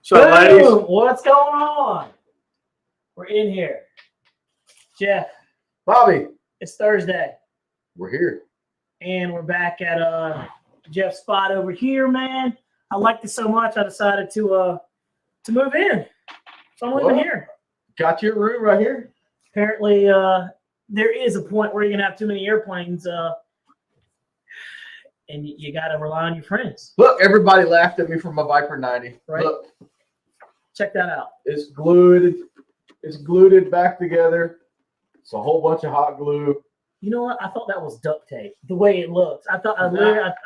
So, ladies, what's going on? We're in here. Jeff, Bobby, it's Thursday, we're here. and we're back at Jeff's spot over here, man. I liked it so much, I decided to move in. So I'm living here. Got your room right here. Apparently, there is a point where you're gonna have too many airplanes, and you got to rely on your friends. Look, everybody laughed at me for my Viper 90. Right. Look, Check that out. it's glued. It's glued back together. It's a whole bunch of hot glue. You know what? I thought that was duct tape. The way it looks, I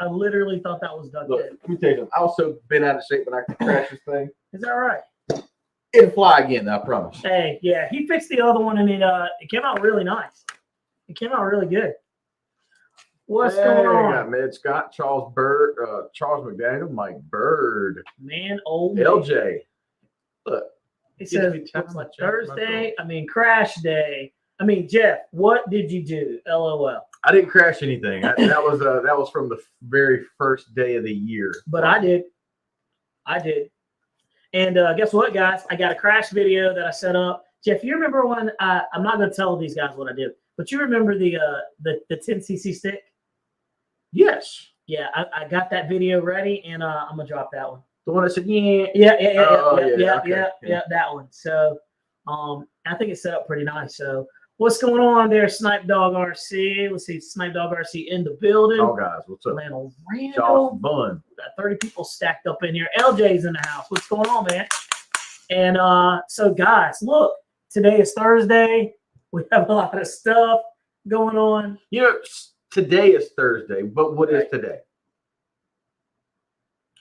literally thought that was duct Look, tape. let me tell you something. I also been out of shape when I crashed this thing. Is that right? It'll fly again, I promise. Hey, yeah, he fixed the other one, and it came out really nice. It came out really good. What's going on? We got Med Scott, Charles McDaniel, Mike Bird, Man, old LJ. Look, it says looks like Thursday. Crash day. Jeff, what did you do? LOL. I didn't crash anything. That was from the very first day of the year. But I did. And guess what, guys? I got a crash video that I set up. Jeff, you remember when I'm not going to tell these guys what I did, but you remember the 10cc stick? Yes. Yeah, I got that video ready, and I'm gonna drop that one. The one that said, Yeah, okay. that one. So, I think it's set up pretty nice. So, what's going on there, Snipe Dog RC? Let's see, Snipe Dog RC in the building. Oh, guys, what's up? Randall. Josh Bun. Got 30 people stacked up in here. LJ's in the house. What's going on, man? And so, guys, look, today is Thursday. We have a lot of stuff going on. You know, today is Thursday, but what is today?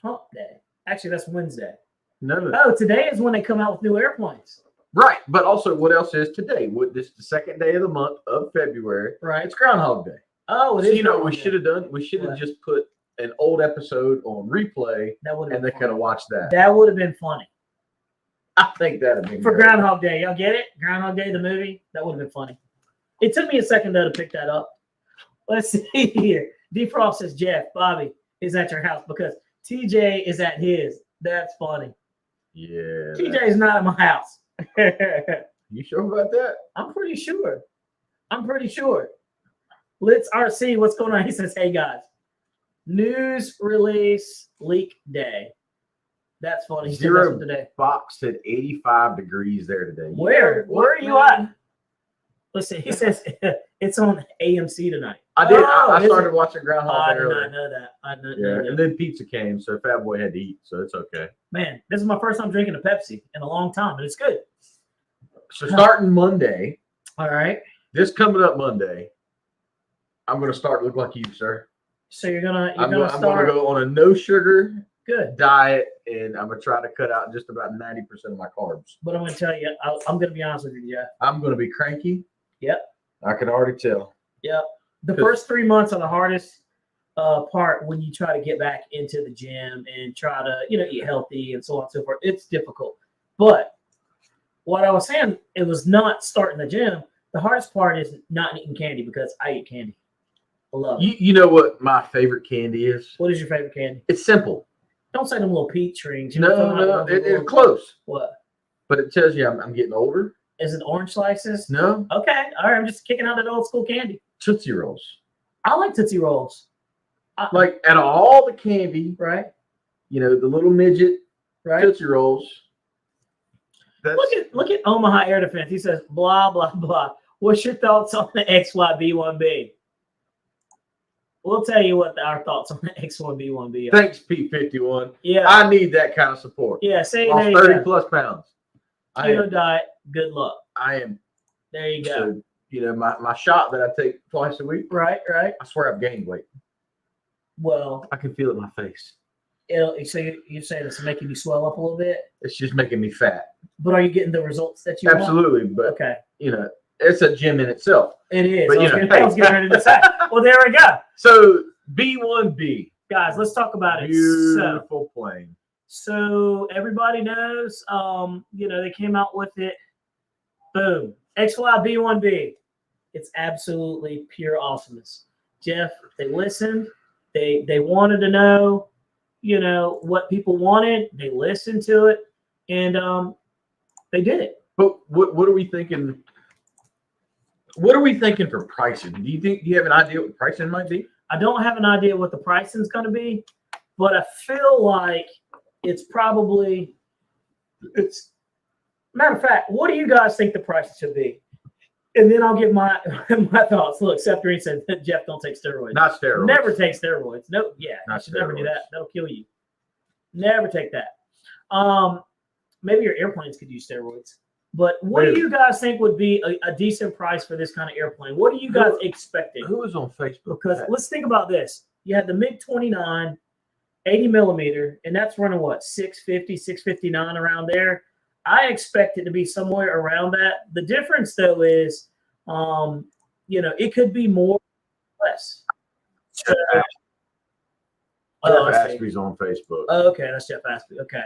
Hump day. Actually, that's Wednesday. No. Oh, today is when they come out with new airplanes. Right, but also, what else is today? This is the second day of the month of February. Right. It's Groundhog Day. Oh, so you know what we should have done? We should have just put an old episode on replay, and they could have watched that. That would have been funny. I think that would be for Groundhog Day. Y'all get it? Groundhog Day, the movie. That would have been funny. It took me a second though to pick that up. Let's see here. Defrost says Jeff, Bobby is at your house because TJ is at his. That's funny. Yeah. TJ is not at my house. You sure about that? I'm pretty sure. Let's RC. What's going on? He says, hey guys, news release leak day. That's funny. He Zero today. Box said 85 degrees there today. Where are you at? Listen, he says it's on AMC tonight. I did. I started watching Groundhog Day earlier. I did not know that. I didn't know that. And then pizza came, so Fat Boy had to eat, so it's okay. Man, this is my first time drinking a Pepsi in a long time, and it's good. So starting Monday. All right. This coming up Monday, I'm going to start look like you, sir. So I'm gonna go on a no sugar diet, and I'm gonna try to cut out just about 90% of my carbs. But I'm gonna tell you, I'm gonna be honest with you, Jeff. I'm gonna be cranky. Yep. I can already tell. Yep. The first 3 months are the hardest part when you try to get back into the gym and try to eat healthy and so on and so forth. It's difficult. But what I was saying, it was not starting the gym. The hardest part is not eating candy because I eat candy. I love it. You know what my favorite candy is? What is your favorite candy? It's simple. Don't say them little peach rings. No, it's close. What? But it tells you I'm getting older. Is it orange slices? No. Okay. All right. I'm just kicking out that old school candy. Tootsie Rolls. I like Tootsie Rolls. Like out of all the candy, right? The little midget Tootsie Rolls. Look at Omaha Air Defense. He says, blah, blah, blah. What's your thoughts on the XYB1B? We'll tell you what our thoughts on the X1B1B are. Thanks, P51. Yeah. I need that kind of support. Yeah, say lost 30 plus pounds. Keto diet, good luck. I am. There you go. So, my shot that I take twice a week. Right. I swear I've gained weight. Well. I can feel it in my face. So you're saying it's making you swell up a little bit? It's just making me fat. But are you getting the results that you want? Absolutely. But, okay. It's a gym in itself. It is. But, I was getting ready to say. Well, there we go. So, B1B. Guys, let's talk about it. Beautiful plane. So, everybody knows, they came out with it. Boom. XY B1B. It's absolutely pure awesomeness. Jeff, they listened. They wanted to know, what people wanted. They listened to it. and they did it. But what are we thinking? What are we thinking for pricing? Do you have an idea what pricing might be? I don't have an idea what the pricing is going to be, but I feel like it's probably matter of fact. What do you guys think the price should be? And then I'll give my thoughts. Look, Seth Green said, Jeff, don't take steroids. Not steroids. Never take steroids. No, yeah, Not you should never do steroids. that. That'll kill you. Never take that. Maybe your airplanes could use steroids. But what do you guys think would be a decent price for this kind of airplane? What are you guys expecting? Who is on Facebook? Because let's think about this. You had the MiG-29, 80 millimeter, and that's running what, 650, 659 around there. I expect it to be somewhere around that. The difference, though, is, it could be more or less. Jeff Aspie's on Facebook. Oh, okay, that's Jeff Aspie. Okay.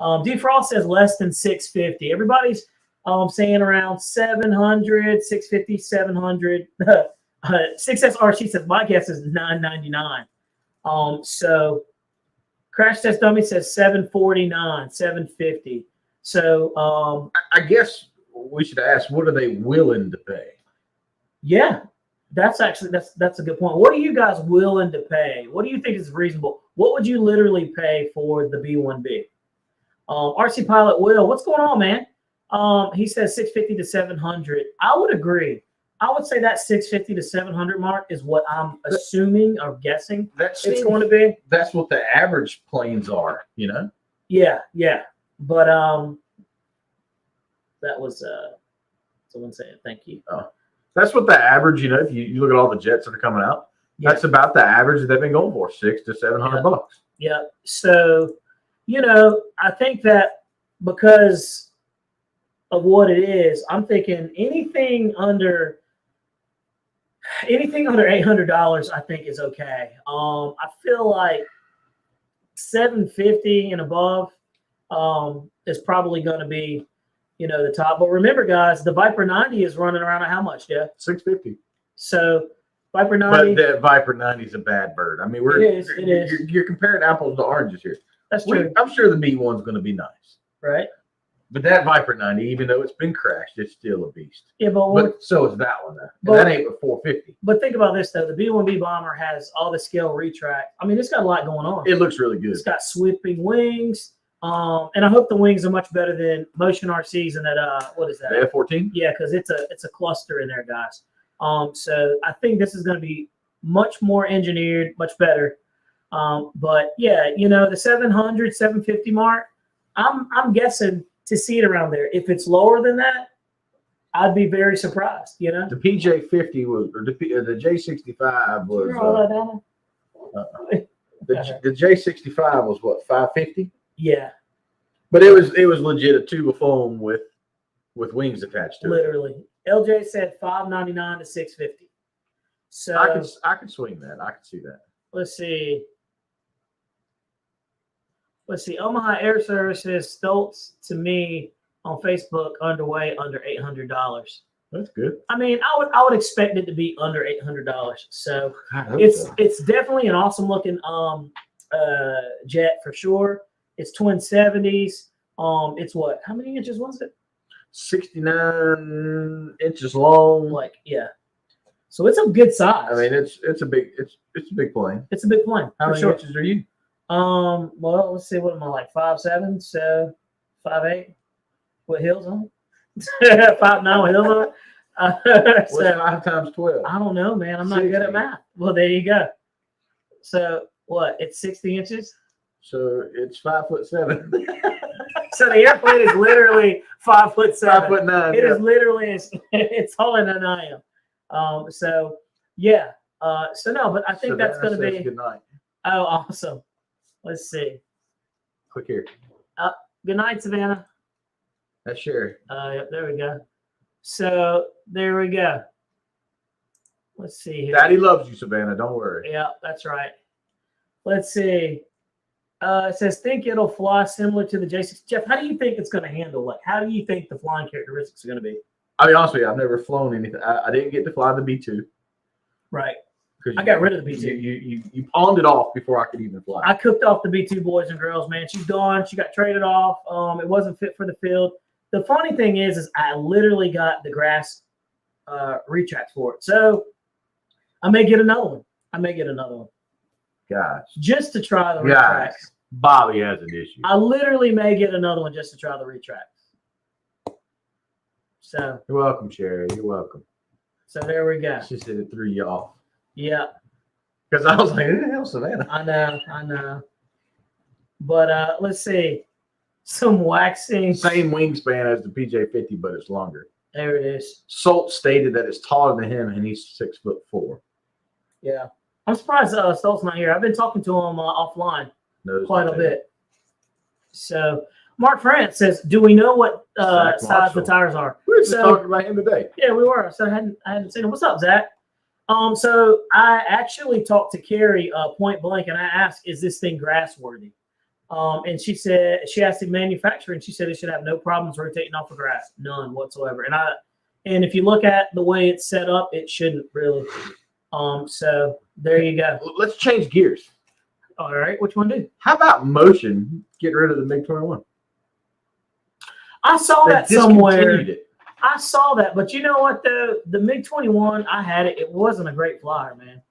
Defrost says less than 650. Everybody's saying around 700, 650, 700. 6SRC says my guess is 999. So Crash Test Dummy says 749, 750. So I guess we should ask, what are they willing to pay? Yeah, that's a good point. What are you guys willing to pay? What do you think is reasonable? What would you literally pay for the B1B? RC Pilot Will, what's going on, man? He says 650 to 700. I would agree. I would say that 650 to 700 mark is what I'm assuming or guessing it's going to be. That's what the average planes are, Yeah. But that was someone saying thank you. That's what the average, if you look at all the jets that are coming out, that's about the average that they've been going for, $600 to $700. Yeah. So, I think that because of what it is, I'm thinking anything under $800, I think is okay. I feel like $750 and above is probably going to be, the top. But remember, guys, the Viper 90 is running around at how much, Jeff? $650. So Viper 90. But that Viper 90 is a bad bird. I mean, it is. You're comparing apples to oranges here. That's true. I'm sure the B1's going to be nice. Right. But that Viper 90, even though it's been crashed, it's still a beast. Yeah, but so is that one. And that ain't but 450. But think about this, though. The B1B bomber has all the scale retract. I mean, it's got a lot going on. It looks really good. It's got sweeping wings. And I hope the wings are much better than Motion RCs and that, what is that? The F-14? Yeah, because it's a cluster in there, guys. So I think this is going to be much more engineered, much better. But yeah, the 700, 750 mark, I'm guessing to see it around there. If it's lower than that, I'd be very surprised, The PJ50 was, or the J65 was, the J65 was what, 550? Yeah. But it was legit a tube of foam with wings attached to it. Literally. LJ said $599 to $650. So I could swing that. I could see that. Let's see. Omaha Air Services Stoltz to me on Facebook underway under $800. That's good. I mean, I would expect it to be under $800. So it's definitely an awesome looking jet for sure. It's twin 70s. It's what? How many inches was it? 69 inches long. So it's a good size. I mean, it's a big plane. It's a big plane. How many inches are you? Well, let's see. What am I like? 5'7", so 5'8". What heels on? 5'9" with heels on. What's 5 times 12? I don't know, man. I'm not good at math. Well, there you go. So what? It's 60 inches. So it's 5'7". So the airplane is literally 5'7". 5'9". It is literally it's taller than I am. So yeah. So no, but I think that's going to be. Good night. Oh, awesome. Let's see. Click here. Good night, Savannah. That's Sherry. Yep, there we go. So there we go. Let's see here. Daddy loves you, Savannah. Don't worry. Yeah, that's right. Let's see. It says, think it'll fly similar to the J6. Jeff, how do you think it's going to handle? How do you think the flying characteristics are going to be? I'll be honest with you. I've never flown anything. I didn't get to fly the B2. Right. I got rid of the B2. You pawned it off before I could even fly. I cooked off the B2 boys and girls, man. She's gone. She got traded off. It wasn't fit for the field. The funny thing is I literally got the grass retracts for it. So I may get another one. Gosh. Just to try the Guys, retracts. Bobby has an issue. I literally may get another one just to try the retracts. So You're welcome, Sherry. You're welcome. So there we go. She said it threw you off. Yeah. Because I was like, who the hell, Savannah? I know. But let's see. Some waxing. Same wingspan as the PJ50, but it's longer. There it is. Salt stated that it's taller than him and he's 6'4". Yeah. I'm surprised Stolt's not here. I've been talking to him offline quite a bit. So Mark France says, do we know what size the tires are? We were just talking about him today. Yeah, we were. So I hadn't seen him. What's up, Zach? So I actually talked to Carrie point blank, and I asked, is this thing grass worthy? And she said, she asked the manufacturer, and she said it should have no problems rotating off of grass, none whatsoever. And if you look at the way it's set up, it shouldn't really. So there you go. Let's change gears. All right, which one do? How about Motion getting rid of the MiG-21? I saw that somewhere. It. I saw that, but you know what though? The MiG-21, I had it. It wasn't a great flyer, man.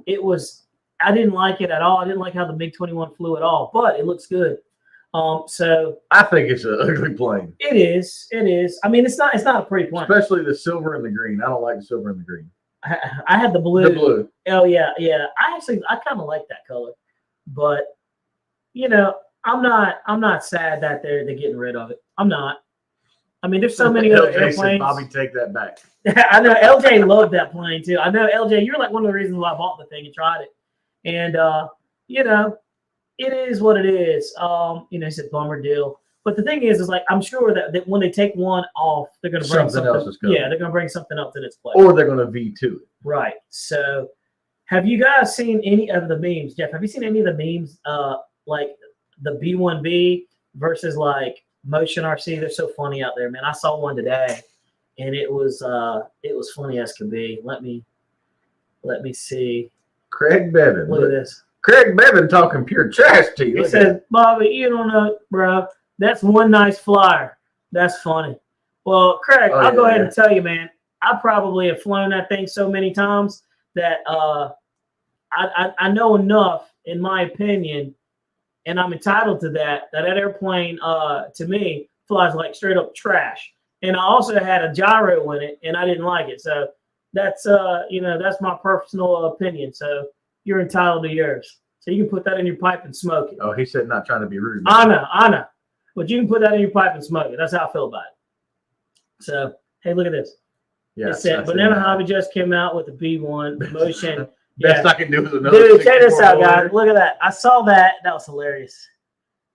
It was. I didn't like it at all. I didn't like how the MiG-21 flew at all, but it looks good. So I think it's an ugly plane. It is. It is. I mean, it's not a pretty plane. Especially the silver and the green. I don't like the silver and the green. I had the blue. The blue. Oh yeah. I kind of like that color, but you know, I'm not sad that they're getting rid of it. I'm not. I mean, there's so many other airplanes. Said, Bobby, take that back. I know LJ loved that plane too. I know LJ, you're like one of the reasons why I bought the thing and tried it. And you know, it is what it is. You know, he said bummer deal. But the thing is like I'm sure that when they take one off, they're going to bring something else. Yeah, they're going to bring something else in its place. Or they're going to V2 it. Right. So, have you guys seen any of the memes, Jeff? Have you seen any of the memes, like the B1B versus like Motion RC? They're so funny out there, man. I saw one today, and it was funny as could be. Let me see. Craig Bevan. Look at this. Craig Bevan talking pure trash to you. He says, Bobby, you don't know, bro. That's one nice flyer. That's funny. Well, Craig, I'll go ahead and tell you, man. I probably have flown that thing so many times that I know enough, in my opinion, and I'm entitled to that airplane, to me, flies like straight up trash. And I also had a gyro in it, and I didn't like it. So that's, you know, that's my personal opinion. So you're entitled to yours. So you can put that in your pipe and smoke it. Oh, he said not trying to be rude. I know. But you can put that in your pipe and smoke it. That's how I feel about it. So, hey, look at this. Yeah, it said Banana Hobby just came out with the B1 Motion. Best I can do is another. Dude, check this out, guys. Look at that. I saw that. That was hilarious.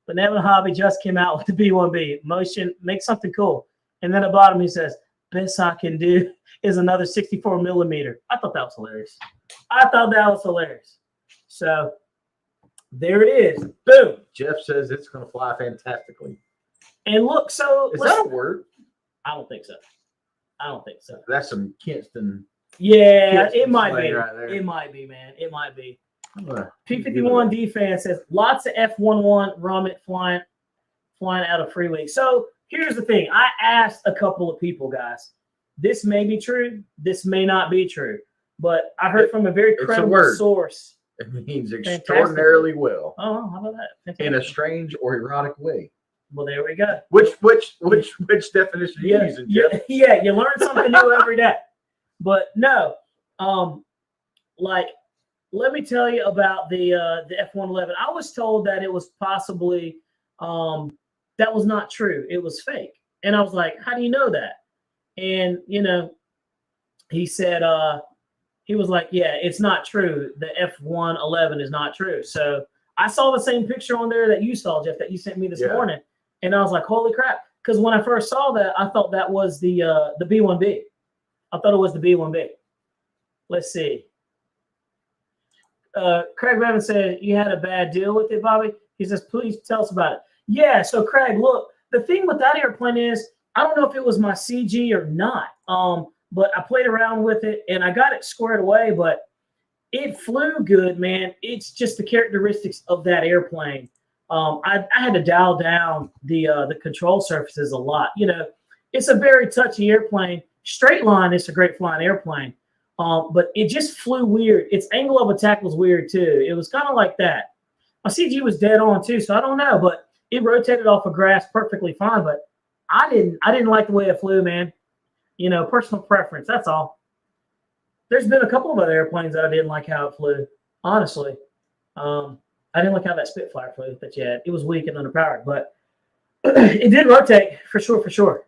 Banana Hobby just came out with the B1B Motion. Make something cool. And then at the bottom he says, best I can do is another 64 millimeter. I thought that was hilarious. So there it is. Boom. Jeff says it's going to fly fantastically. And look, so is that a word? I don't think so. That's some Kinston. Yeah, it might be. Right there. It might be, man. It might be. P51 defense says lots of F11 Rummet flying out of Free Week. So here's the thing. I asked a couple of people, guys. This may be true. This may not be true. But I heard from a very credible source. It means extraordinarily well. Oh, how about that? Fantastic. In a strange or erotic way. Well, there we go. Which definition are you using, Jeff? Yeah, you learn something new every day. But no, like, let me tell you about the F-111. I was told that it was possibly that was not true. It was fake. And I was like, how do you know that? And, you know, he said, he was like, yeah, it's not true. The F-111 is not true. So I saw the same picture on there that you saw, Jeff, that you sent me this morning. And I was like, holy crap. Because when I first saw that, I thought that was the B1B. I thought it was the B1B. Let's see. Craig Bevan said, you had a bad deal with it, Bobby? He says, please tell us about it. Yeah, so Craig, look, the thing with that airplane is, I don't know if it was my CG or not, but I played around with it, and I got it squared away, but it flew good, man. It's just the characteristics of that airplane. I had to dial down the control surfaces a lot. You know, it's a very touchy airplane. Straight line, it's a great flying airplane. But it just flew weird. Its angle of attack was weird too. It was kind of like that. My CG was dead on too, so I don't know, but it rotated off of grass perfectly fine. But I didn't like the way it flew, man. You know, personal preference. That's all. There's been a couple of other airplanes that I didn't like how it flew. Honestly, I didn't like how that Spitfire flew that you had. It was weak and underpowered, but it did rotate for sure. For sure.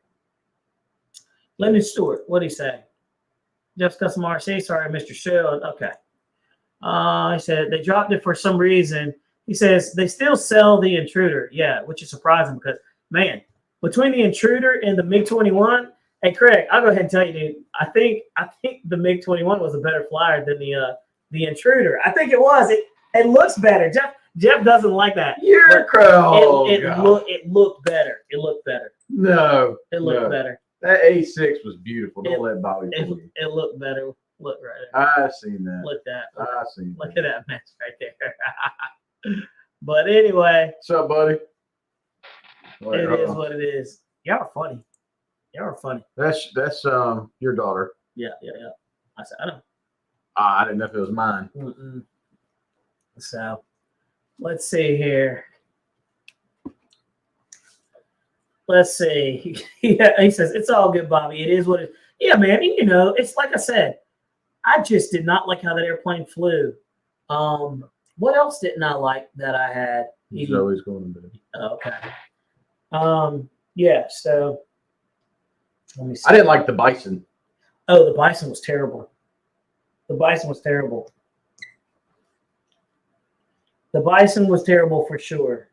Lennon Stewart, what did he say? Jeff's Custom RC. Sorry, Mr. Shield. Okay. He said they dropped it for some reason. He says they still sell the Intruder. Yeah, which is surprising because, man, between the Intruder and the MiG-21, hey, Craig, I'll go ahead and tell you, dude, I think the MiG-21 was a better flyer than the Intruder. I think it was. It looks better. Jeff doesn't like that. You're it looked better. It looked better. No. It looked better. That A6 was beautiful. Don't let Bobby fool you. It looked better. Look right there. I seen that. Look at that. I seen Look that. at that mess right there. But anyway. What's up, buddy? Wait, it is what it is. Y'all are funny. Y'all are funny. That's your daughter. Yeah. I said, I know. I didn't know if it was mine. So, let's see here. Let's see. Yeah, he says, it's all good, Bobby. It is what it is. Yeah, man. And, you know, it's like I said, I just did not like how that airplane flew. What else didn't I like that I had? He's always going to be. Okay. Yeah, so let me see. I didn't like the Bison. Oh, the Bison was terrible. The Bison was terrible. The Bison was terrible for sure.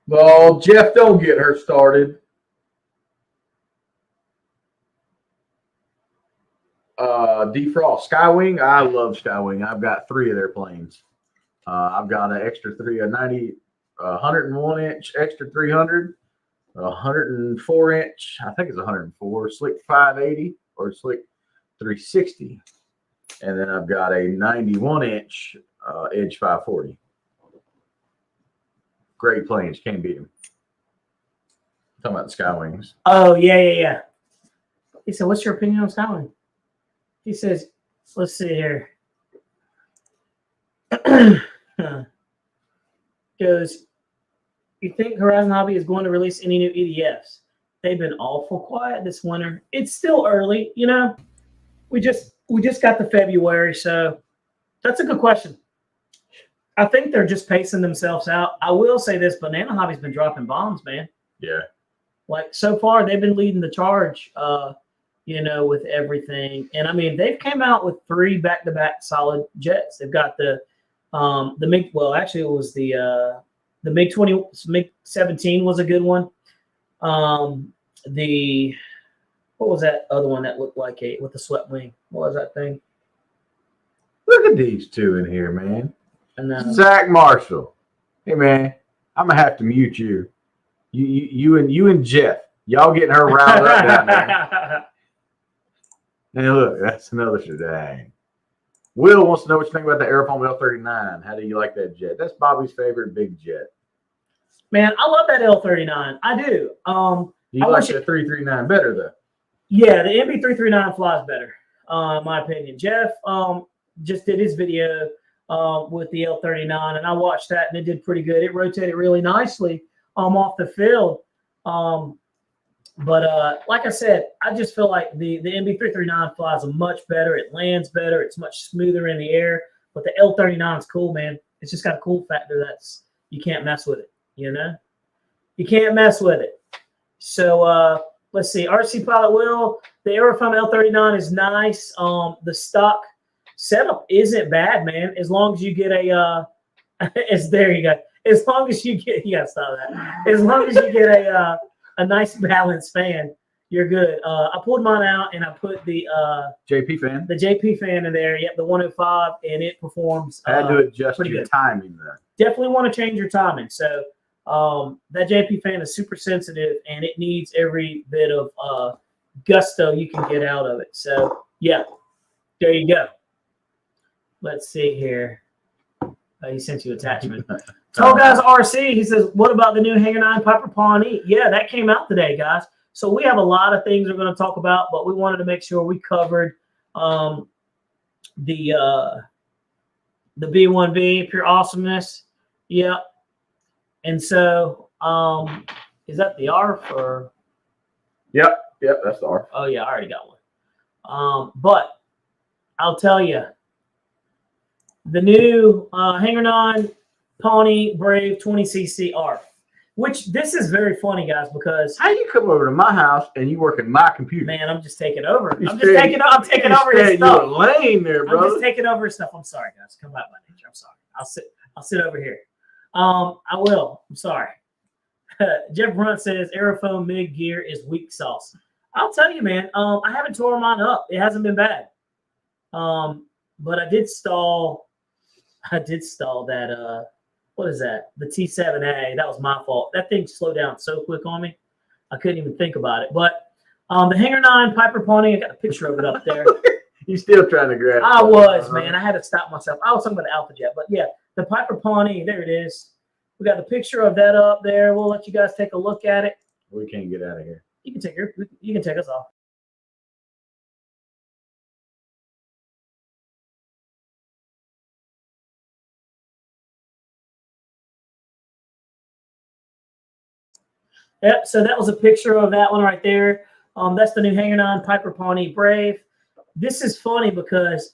Well, Jeff, don't get her started. Defrost Skywing. I love Skywing. I've got 3 of their planes. I've got an extra 3, a 101 inch extra 300, a 104 inch. I think it's 104 slick 580 or slick 360, and then I've got a 91 inch edge 540. Great planes, can't beat them. Talking about the Skywings. Oh, yeah. He said, what's your opinion on Skywing? He says, let's see here. Goes, you think Horizon Hobby is going to release any new EDFs? They've been awful quiet this winter. It's still early, you know. We just got to February, so that's a good question. I think they're just pacing themselves out. I will say this, Banana Hobby's been dropping bombs, man. Yeah. Like, so far, they've been leading the charge, you know, with everything. And, I mean, they've came out with 3 back-to-back solid jets. They've got the MiG, well, actually, it was the MiG-17 was a good one. What was that other one that looked like with the swept wing? What was that thing? Look at these 2 in here, man. And Zach Marshall. Hey, man, I'm gonna have to mute you. You and Jeff, y'all getting her riled up down there. And look, that's another shebang. Will wants to know what you think about the Aerofoam L39. How do you like that jet? That's Bobby's favorite big jet. Man, I love that L39. I do. You like the 339 better though? Yeah, the MB339 flies better, in my opinion. Jeff just did his video with the L39, and I watched that, and it did pretty good. It rotated really nicely off the field. But like I said, I just feel like the MB339 flies much better. It lands better. It's much smoother in the air. But the L39 is cool, man. It's just got a cool factor that's you can't mess with it, you know? You can't mess with it. So let's see. RC Pilot Will, the Aerofoam L39 is nice. The stock setup isn't bad, man. As long as you get a there you go. As long as you get you gotta stop that. As long as you get a nice balanced fan, you're good. I pulled mine out and I put the JP fan. The JP fan in there. Yep, the 105, and it performs. I had to adjust your good timing there. Definitely want to change your timing. So that JP fan is super sensitive, and it needs every bit of gusto you can get out of it. So yeah, there you go. Let's see here. He sent you attachment. Tall Guys RC, he says, what about the new Hanger 9 Piper Pawnee? Yeah, that came out today, guys. So we have a lot of things we're going to talk about, but we wanted to make sure we covered the B1B, Pure Awesomeness. Yep. And so, is that the ARF or? Yep, that's the ARF. Oh, yeah, I already got one. But I'll tell you, the new Hanger 9 Pawnee Brave 20cc ARF, which this is very funny, guys, because how you come over to my house and you work in my computer? Man, I'm just taking over. I'm taking over his stuff. You lame there, bro. I'm just taking over his stuff. I'm sorry, guys. Come back by nature. I'm sorry. I'll sit over here. I will. I'm sorry. Jeff Brunt says Aerofoam mid gear is weak sauce. I'll tell you, man. I haven't torn mine up. It hasn't been bad. But I did stall that. What is that? The T7A. That was my fault. That thing slowed down so quick on me. I couldn't even think about it. But the Hanger 9 Piper Pawnee, I got a picture of it up there. You still trying to grab it? I was, man. I had to stop myself. I was talking about the Alpha Jet. But yeah, the Piper Pawnee, there it is. We got the picture of that up there. We'll let you guys take a look at it. We can't get out of here. You can take us off. Yep, so that was a picture of that one right there. That's the new Hanger 9 Piper Pawnee Brave. This is funny because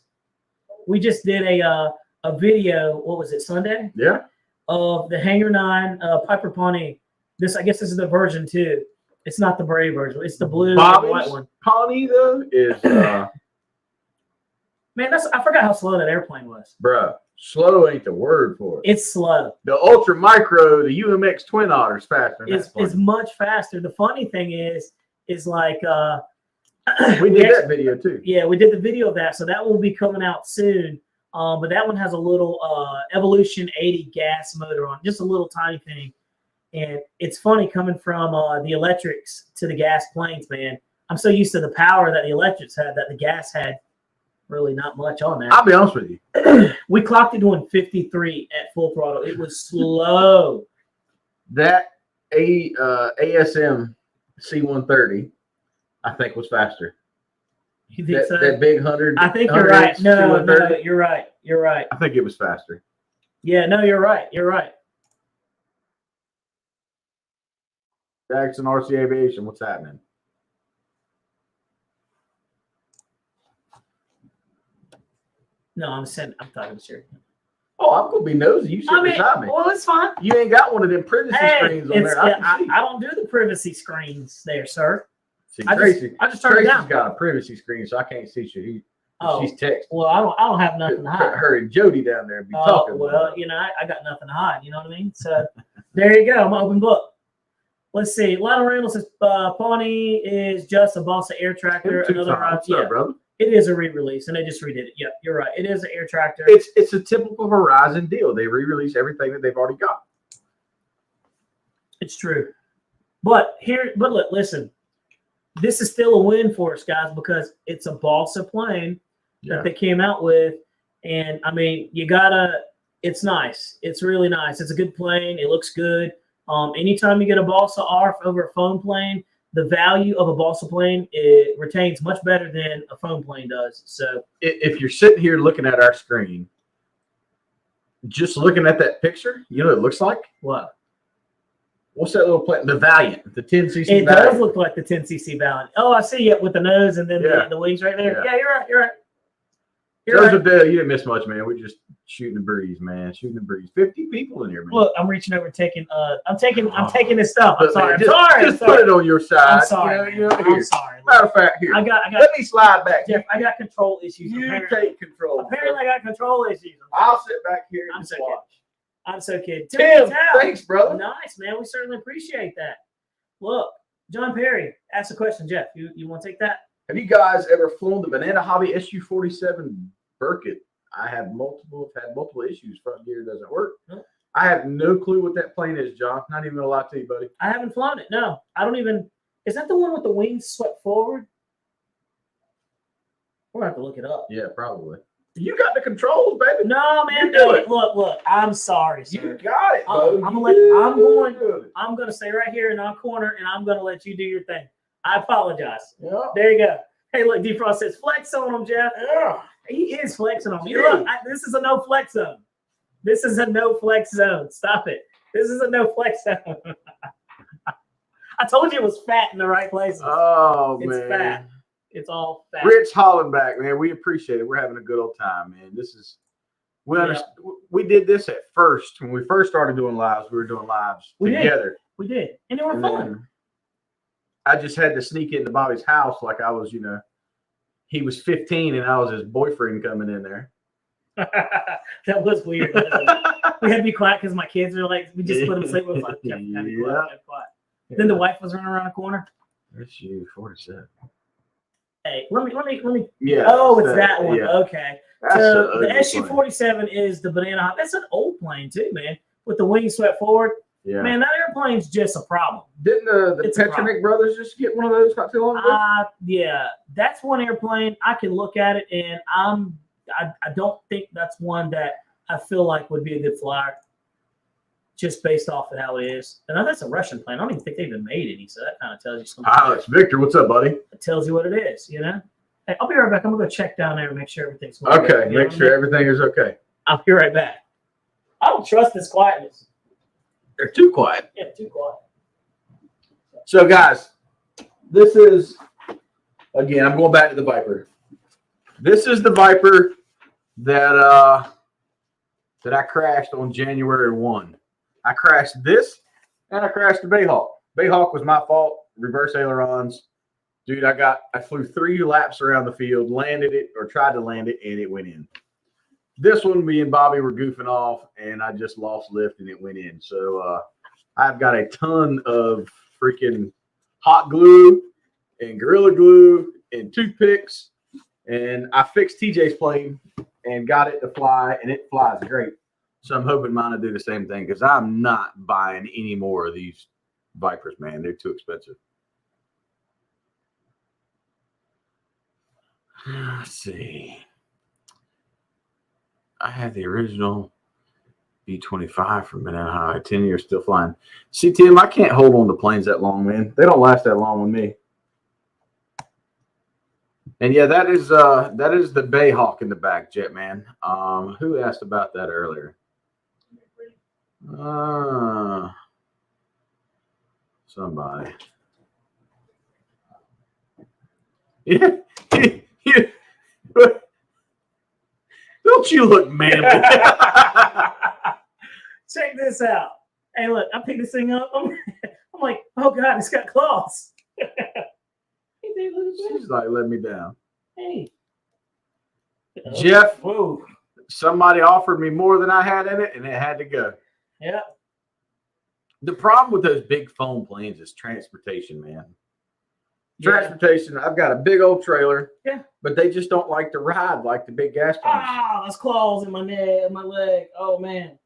we just did a video, what was it, Sunday? Yeah. Of the Hanger 9 Piper Pawnee. I guess this is the version 2. It's not the Brave version. It's the blue and white one. Pawnee, though, is... Man, I forgot how slow that airplane was. Bruh. Slow ain't the word for it. It's slow. The Ultra Micro, the UMX Twin Otter's faster. It's much faster. The funny thing is like we did that video too. Yeah, we did the video of that, so that will be coming out soon. But that one has a little Evolution 80 gas motor on, just a little tiny thing. And it's funny coming from the electrics to the gas planes, man. I'm so used to the power that the electrics had that the gas had really not much on that. I'll be honest with you. We clocked it doing 53 at full throttle. It was slow. That ASM C-130, I think, was faster. You think so? That big 100. I think you're right. No, you're right. You're right. I think it was faster. Yeah, no, you're right. You're right. Jackson RC Aviation, what's happening? No, I'm talking to you. Oh, I'm gonna be nosy. You sit beside me. Well, it's fine. You ain't got one of them privacy screens on there. I don't do the privacy screens there, sir. See, Tracy, I just turned it down. Tracy's got a privacy screen, so I can't see you. She's texting. Well, I don't have nothing to hide. Her and Jody down there be talking. Well, I got nothing to hide. You know what I mean? So there you go. I'm an open book. Let's see. Lionel Randall says Pawnee is just a Bossa air tractor. What's up, brother? It is a re-release, and they just redid it. Yeah, you're right. It is an air tractor. It's a typical Horizon deal. They re-release everything that they've already got. It's true. But look, listen. This is still a win for us, guys, because it's a balsa plane that they came out with. And, I mean, it's nice. It's really nice. It's a good plane. It looks good. Anytime you get a balsa ARF over a foam plane, the value of a balsa plane, it retains much better than a foam plane does. So if you're sitting here looking at our screen, just looking at that picture, you know what it looks like? What? What's that little plane? The Valiant, the 10cc It Valiant. does look like the 10cc Valiant. Oh, I see it with the nose and then the wings right there. Yeah, you're right. You're right. You didn't miss much, man. We're just shooting the breeze, man. Shooting the breeze. 50 people in here, man. Look, I'm reaching over, taking this stuff. I'm sorry. Just put it on your side. I'm sorry. I'm sorry. Matter of fact, here. Let me slide back. Jeff, I got control issues. You take control. Apparently, I got control issues. I'll sit back here and watch. I'm so kidding. Tim, thanks, brother. Nice, man. We certainly appreciate that. Look, John Perry asked a question. Jeff, you want to take that? Have you guys ever flown the Banana Hobby SU-47 Burkett? I have had multiple issues. Front gear doesn't work. Nope. I have no clue what that plane is, John. Not even gonna lie to you, buddy. I haven't flown it. No, I don't even. Is that the one with the wings swept forward? We're gonna have to look it up. Yeah, probably. You got the controls, baby. No, man. You do it. Look. I'm sorry, You sir. got it, bro. I'm going to stay right here in our corner, and I'm going to let you do your thing. I apologize. Yeah. There you go. Hey, look, Defrost says, flex on him, Jeff. Yeah. He is flexing on me. Look, this is a no flex zone. This is a no flex zone. Stop it. This is a no flex zone. I told you it was fat in the right places. Oh, man. It's fat. It's all fat. Rich Hollenbach, man, we appreciate it. We're having a good old time, man. We did this at first. When we first started doing lives, we were doing lives together. We did. And they were fun. I just had to sneak into Bobby's house like I was, he was 15 and I was his boyfriend coming in there. That was weird. We had to be quiet because my kids were like, we just put them to sleep. We were like, quiet. Yeah. Then the wife was running around the corner. That's you, 47. Hey, let me. Yeah. Oh, it's that one. Yeah. Okay. That's so the SU-47 is the banana hop. That's an old plane too, man. With the wings swept forward. Yeah. Man, that airplane's just a problem. Didn't the Petronik brothers just get one of those not too long ago? Yeah. That's one airplane. I can look at it, and I don't think that's one that I feel like would be a good flyer. Just based off of how it is. And that's a Russian plane. I don't even think they even made any, so that kind of tells you something. Alex, Victor, what's up, buddy? It tells you what it is, Hey, I'll be right back. I'm going to go check down there and make sure everything's going okay. Make sure everything is okay. I'll be right back. I don't trust this quietness. They're too quiet. Yeah, too quiet. So, guys, this is, again, I'm going back to the Viper. This is the Viper that I crashed on January 1. I crashed this, and I crashed the Bayhawk. Bayhawk was my fault. Reverse ailerons. Dude, I flew 3 laps around the field, landed it, or tried to land it, and it went in. This one, me and Bobby were goofing off, and I just lost lift, and it went in. So I've got a ton of freaking hot glue and Gorilla Glue and toothpicks, and I fixed TJ's plane and got it to fly, and it flies great. So I'm hoping mine will do the same thing because I'm not buying any more of these Vipers, man. They're too expensive. Let's see. I had the original B-25 from Banana High. 10 years still flying. See, Tim, I can't hold on to planes that long, man. They don't last that long with me. And yeah, that is the Bayhawk in the back, Jet Man. Who asked about that earlier? Somebody. Yeah. Don't you look manly? Check this out. Hey, look, I picked this thing up. I'm like, oh God, it's got claws. She's like, let me down. Hey. Jeff, whoa. Somebody offered me more than I had in it, and it had to go. Yeah. The problem with those big foam planes is transportation, man. Transportation. I've got a big old trailer. Yeah. But they just don't like to ride like the big gas planes. Ah, there's claws in my neck, my leg. Oh man.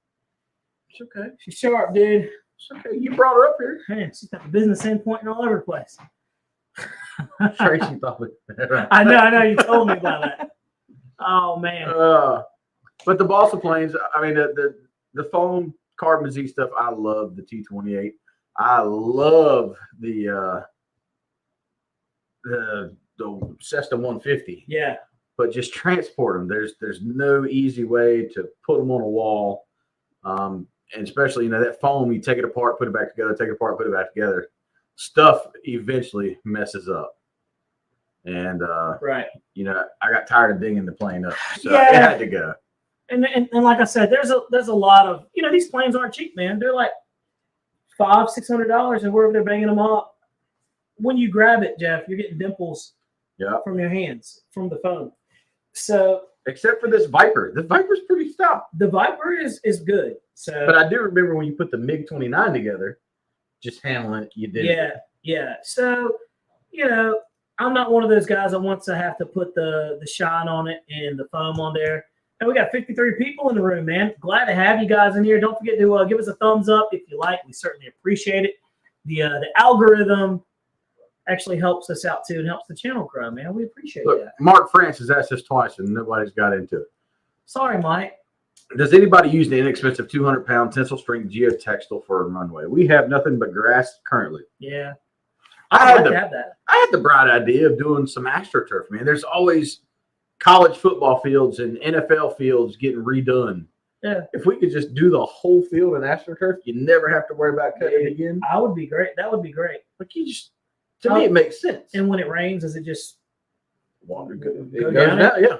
It's okay. She's sharp, dude. It's okay. You brought her up here. Man, she's got the business end pointing all over the place. Tracy thought it. I know. You told me about that. Oh man. But the balsa planes. I mean, the foam carbon Z stuff. I love the T-28. I love the Cessna 150. Yeah. But just transport them. There's no easy way to put them on a wall. And especially, that foam, you take it apart, put it back together, take it apart, put it back together. Stuff eventually messes up. And, right. I got tired of dinging the plane up. So yeah. It had to go. And like I said, there's a lot of, these planes aren't cheap, man. They're like $500-$600 and wherever they're banging them up. When you grab it, Jeff, you're getting dimples from your hands, from the foam. So except for this Viper. The Viper's pretty stout. The Viper is good. So but I do remember when you put the MiG-29 together, just handling it, you did it. Yeah. So, I'm not one of those guys that wants to have to put the shine on it and the foam on there. And we got 53 people in the room, man. Glad to have you guys in here. Don't forget to give us a thumbs up if you like. We certainly appreciate it. The algorithm actually helps us out too and helps the channel grow, man. We appreciate that. Mark Francis asked us twice and nobody's got into it. Sorry, Mike. Does anybody use the inexpensive 200-pound tensile string geotextile for a runway? We have nothing but grass currently. Yeah. I I'd like to have that. had the bright idea of doing some AstroTurf, man. There's always college football fields and NFL fields getting redone. Yeah. If we could just do the whole field in AstroTurf, you never have to worry about cutting it again. I would be great. That would be great. Like you just, to me, it makes sense. And when it rains, does it just Water go goes down? down? Yeah.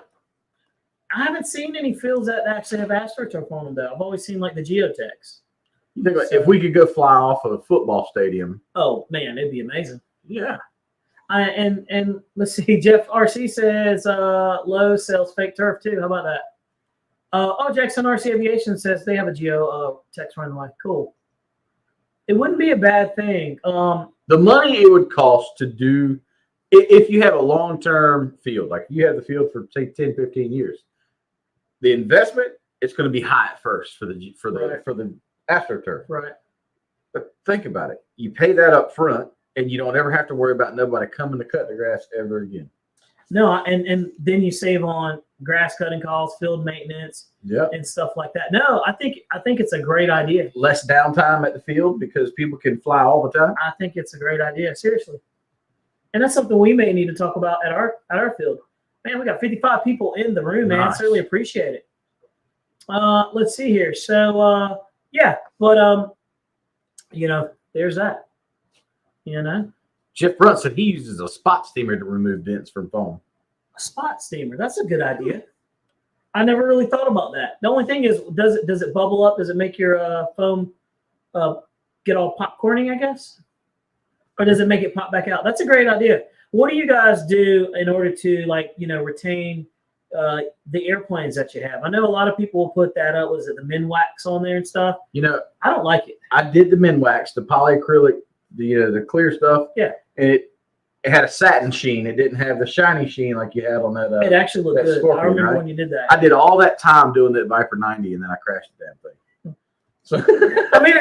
I haven't seen any fields that actually have AstroTurf on them, though. I've always seen like the Geotex. You think if we could go fly off of a football stadium? Oh man, it'd be amazing. Yeah. And let's see. Jeff RC says Lowe's sells fake turf too. How about that? Jackson RC Aviation says they have a Geotex runway. Cool. It wouldn't be a bad thing. The money it would cost to do, if you have a long-term field, like you have the field for say 10, 15 years, the investment, it's going to be high at first for the AstroTurf. Right. But think about it. You pay that up front and you don't ever have to worry about nobody coming to cut the grass ever again. No, and then you save on grass cutting costs, field maintenance, and stuff like that. No, I think it's a great idea. Less downtime at the field because people can fly all the time. I think it's a great idea, seriously. And that's something we may need to talk about at our field. Man, we got 55 people in the room, man. Nice. Certainly appreciate it. Let's see here. So yeah, but there's that. Jeff Brunt said he uses a spot steamer to remove dents from foam. A spot steamer. That's a good idea. I never really thought about that. The only thing is, does it bubble up? Does it make your foam get all popcorny, I guess? Or does it make it pop back out? That's a great idea. What do you guys do in order to retain the airplanes that you have? I know a lot of people will put that up. Was it the Minwax on there and stuff? I don't like it. I did the Minwax, the polyacrylic, the clear stuff. Yeah. And it had a satin sheen. It didn't have the shiny sheen like you had on that. It actually looked good. Scorpion, I remember right? when you did that. I did all that time doing that Viper 90, and then I crashed the damn thing. So I mean,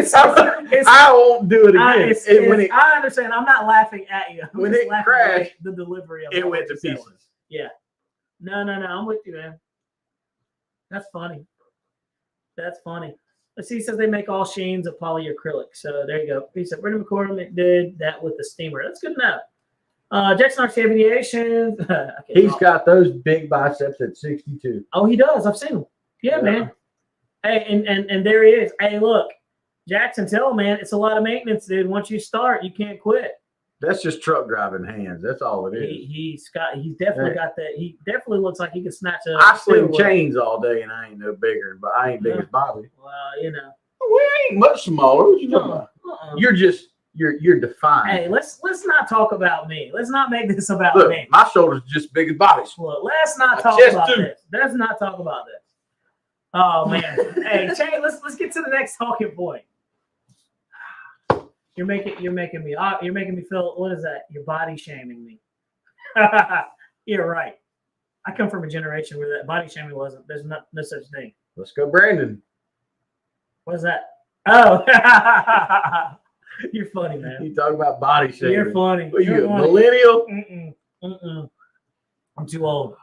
I won't do it again. I understand. I'm not laughing at you. When it crashed, the delivery of it went to pieces. Yeah. No. I'm with you, man. That's funny. Let's see. He says they make all sheens of polyacrylic. So there you go. He said Brendan McCordum did that with the steamer. That's good enough. Jackson RC Aviation. He's got those big biceps at 62. Oh, he does. I've seen him. Yeah, man. Hey, and there he is. Hey, look, Jackson, tell him, man, it's a lot of maintenance, dude. Once you start, you can't quit. That's just truck driving hands. That's all it is. He's definitely got that. He definitely looks like he can snatch a. I sling chains all day, and I ain't no bigger, but I ain't big as Bobby. Well, we ain't much smaller. What you talking about? You're defined. Hey, let's not talk about me. Let's not make this about me. My shoulders just big as Bobby's. Look, let's not talk about this. Let's not talk about this. Oh man. Hey, Shane, let's get to the next talking point. You're making me feel, what is that? You're body shaming me. You're right. I come from a generation where that body shaming wasn't. There's no such thing. Let's go, Brandon. What is that? Oh, you're funny, man. You talk about body shaming. You're funny. What, you a millennial? I'm too old.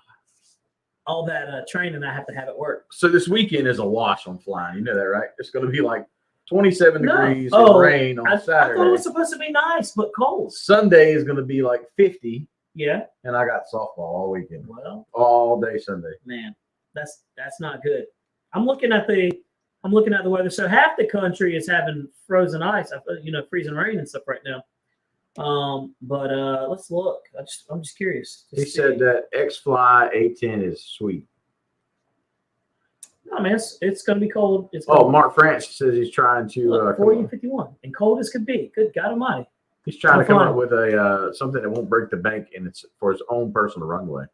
All that training I have to have at work. So this weekend is a wash on flying. You know that, right? It's going to be like 27 degrees and rain on Saturday. I thought it was supposed to be nice, but cold. Sunday is going to be like 50. Yeah. And I got softball all weekend. Well, all day Sunday. Man, that's not good. I'm looking at the weather. So half the country is having frozen ice, freezing rain and stuff right now. But let's look. I'm just curious. He said that X-Fly A10 is sweet. No, man, it's going to be cold. Mark France says he's trying to 40-51 and cold as could be. Good God Almighty. He's trying to come up with a something that won't break the bank, and it's for his own personal runway.